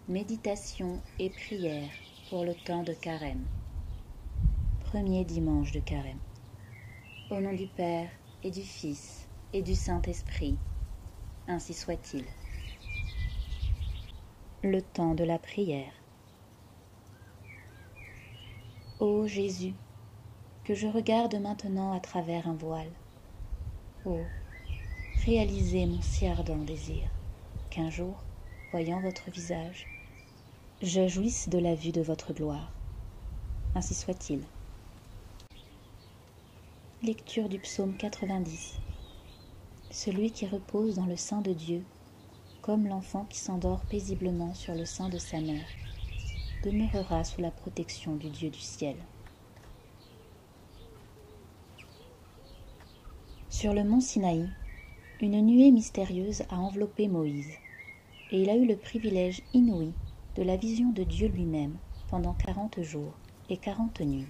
Méditation et prière pour le temps de Carême. Premier dimanche de Carême. Au nom du Père et du Fils et du Saint-Esprit, ainsi soit-il. Le temps de la prière. Ô Jésus, que je regarde maintenant à travers un voile. Ô, réalisez mon si ardent désir, qu'un jour, voyant votre visage, je jouisse de la vue de votre gloire. Ainsi soit-il. Lecture du psaume 90. Celui qui repose dans le sein de Dieu, comme l'enfant qui s'endort paisiblement sur le sein de sa mère, demeurera sous la protection du Dieu du ciel. Sur le mont Sinaï, une nuée mystérieuse a enveloppé Moïse, et il a eu le privilège inouï de la vision de Dieu lui-même pendant 40 jours et 40 nuits.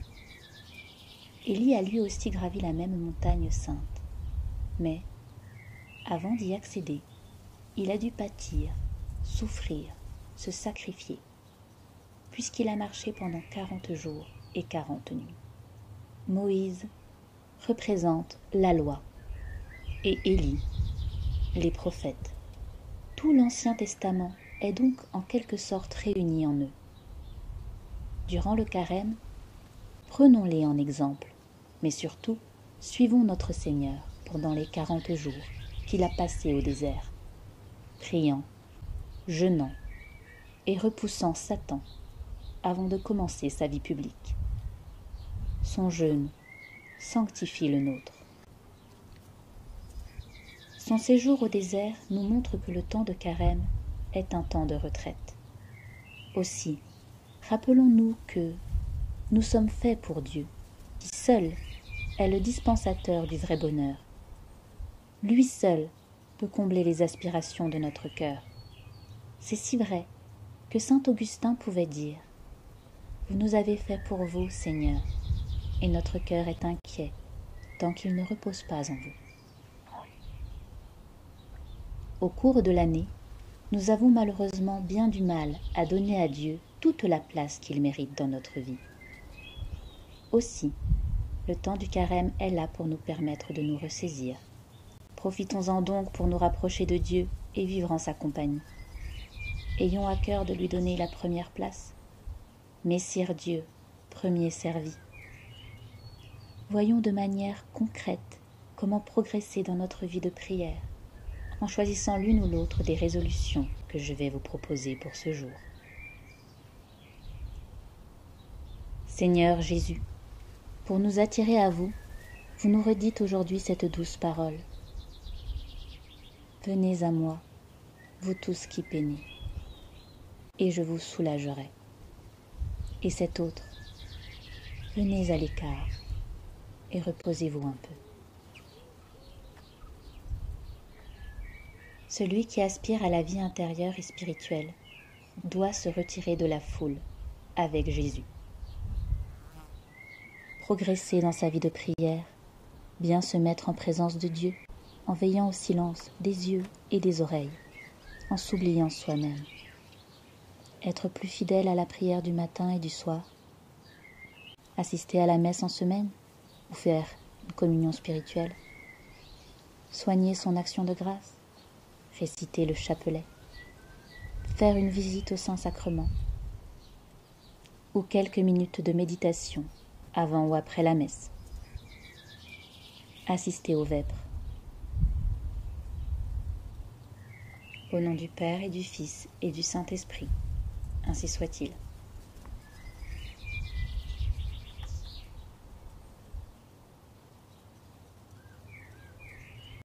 Élie a lui aussi gravi la même montagne sainte, mais, avant d'y accéder, il a dû pâtir, souffrir, se sacrifier, puisqu'il a marché pendant 40 jours et 40 nuits. Moïse représente la loi, et Élie, les prophètes. Tout l'Ancien Testament est donc en quelque sorte réuni en eux. Durant le Carême, prenons-les en exemple, mais surtout, suivons notre Seigneur pendant les 40 jours qu'il a passés au désert, priant, jeûnant et repoussant Satan avant de commencer sa vie publique. Son jeûne sanctifie le nôtre. Son séjour au désert nous montre que le temps de Carême est un temps de retraite. Aussi, rappelons-nous que nous sommes faits pour Dieu, qui seul est le dispensateur du vrai bonheur. Lui seul peut combler les aspirations de notre cœur. C'est si vrai que saint Augustin pouvait dire « Vous nous avez fait pour vous, Seigneur, et notre cœur est inquiet tant qu'il ne repose pas en vous. » Au cours de l'année, nous avons malheureusement bien du mal à donner à Dieu toute la place qu'il mérite dans notre vie. Aussi, le temps du Carême est là pour nous permettre de nous ressaisir. Profitons-en donc pour nous rapprocher de Dieu et vivre en sa compagnie. Ayons à cœur de lui donner la première place. Messire Dieu, premier servi. Voyons de manière concrète comment progresser dans notre vie de prière, en choisissant l'une ou l'autre des résolutions que je vais vous proposer pour ce jour. Seigneur Jésus, pour nous attirer à vous, vous nous redites aujourd'hui cette douce parole. Venez à moi, vous tous qui peinez, et je vous soulagerai. Et cette autre, venez à l'écart et reposez-vous un peu. Celui qui aspire à la vie intérieure et spirituelle doit se retirer de la foule avec Jésus. Progresser dans sa vie de prière, bien se mettre en présence de Dieu, en veillant au silence des yeux et des oreilles, en s'oubliant soi-même. Être plus fidèle à la prière du matin et du soir, assister à la messe en semaine ou faire une communion spirituelle, soigner son action de grâce, réciter le chapelet, faire une visite au Saint-Sacrement ou quelques minutes de méditation avant ou après la messe, assister aux vêpres. Au nom du Père et du Fils et du Saint-Esprit, ainsi soit-il.